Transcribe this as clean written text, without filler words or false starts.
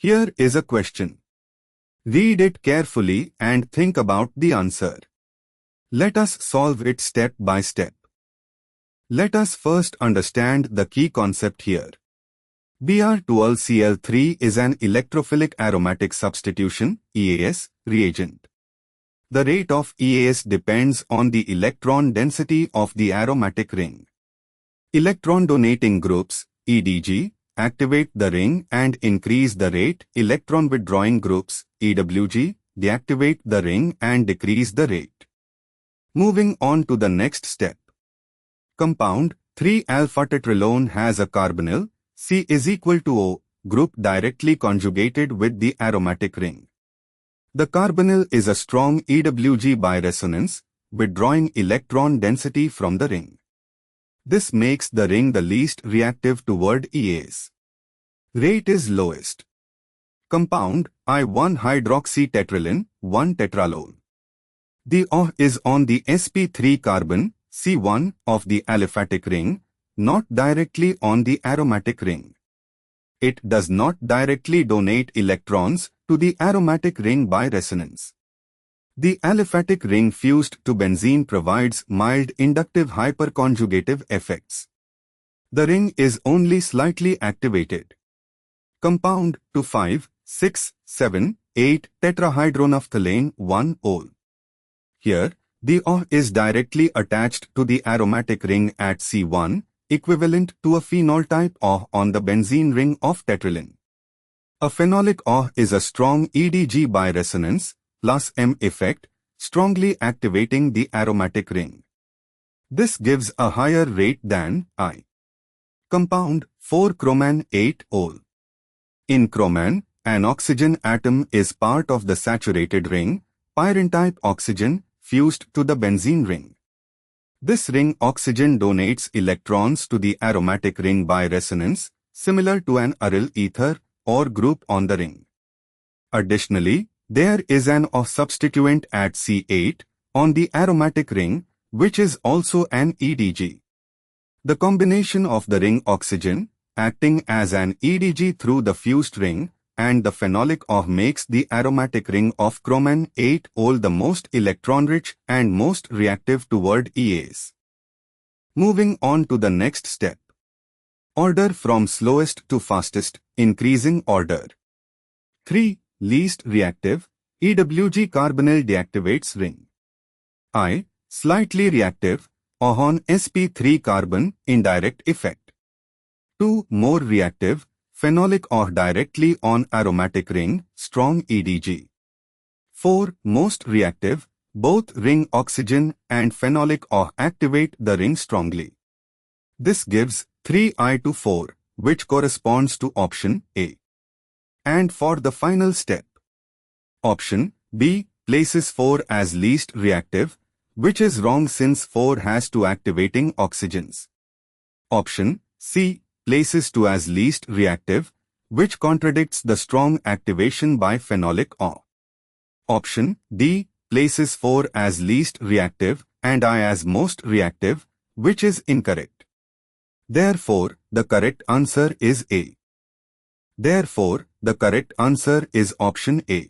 Here is a question. Read it carefully and think about the answer. Let us solve it step by step. Let us first understand the key concept here. Br2 AlCl3 is an electrophilic aromatic substitution (EAS) reagent. The rate of EAS depends on the electron density of the aromatic ring. Electron-donating groups, EDG, activate the ring and increase the rate. Electron-withdrawing groups, EWG, deactivate the ring and decrease the rate. Moving on to the next step. Compound 3-alpha-tetralone has a carbonyl C is equal to O group directly conjugated with the aromatic ring. The carbonyl is a strong EWG by resonance, withdrawing electron density from the ring. This makes the ring the least reactive toward EAS. Rate is lowest. Compound I1-hydroxytetraline 1-tetralone. The O is on the sp3 carbon C1 of the aliphatic ring, not directly on the aromatic ring. It does not directly donate electrons to the aromatic ring by resonance. The aliphatic ring fused to benzene provides mild inductive hyperconjugative effects. The ring is only slightly activated. Compound 2,5,6,7,8-tetrahydronaphthalane 1-ol. Here, the O is directly attached to the aromatic ring at C1, equivalent to a phenol type O on the benzene ring of tetraline. A phenolic O is a strong EDG by resonance, plus M effect, strongly activating the aromatic ring. This gives a higher rate than I. Compound 4-chroman 8-ol. In chroman, an oxygen atom is part of the saturated ring, pyrene-type oxygen, fused to the benzene ring. This ring oxygen donates electrons to the aromatic ring by resonance, similar to an aryl ether or group on the ring. Additionally, there is an O substituent at C8 on the aromatic ring, which is also an EDG. The combination of the ring oxygen, acting as an EDG through the fused ring, and the phenolic O makes the aromatic ring of chroman 8-ol the most electron-rich and most reactive toward EAS. Moving on to the next step. Order from slowest to fastest, increasing order. 3. Least reactive, EWG carbonyl deactivates ring. I. Slightly reactive, O on sp3 carbon, indirect effect. 2. More reactive, phenolic O directly on aromatic ring, strong EDG. 4. Most reactive, both ring oxygen and phenolic O activate the ring strongly. This gives 3I to 4, which corresponds to option A. And for the final step, option B places 4 as least reactive, which is wrong since 4 has 2 activating oxygens. Option C places 2 as least reactive, which contradicts the strong activation by phenolic O. Option D places 4 as least reactive and I as most reactive, which is incorrect. Therefore, the correct answer is A. Therefore, the correct answer is option A.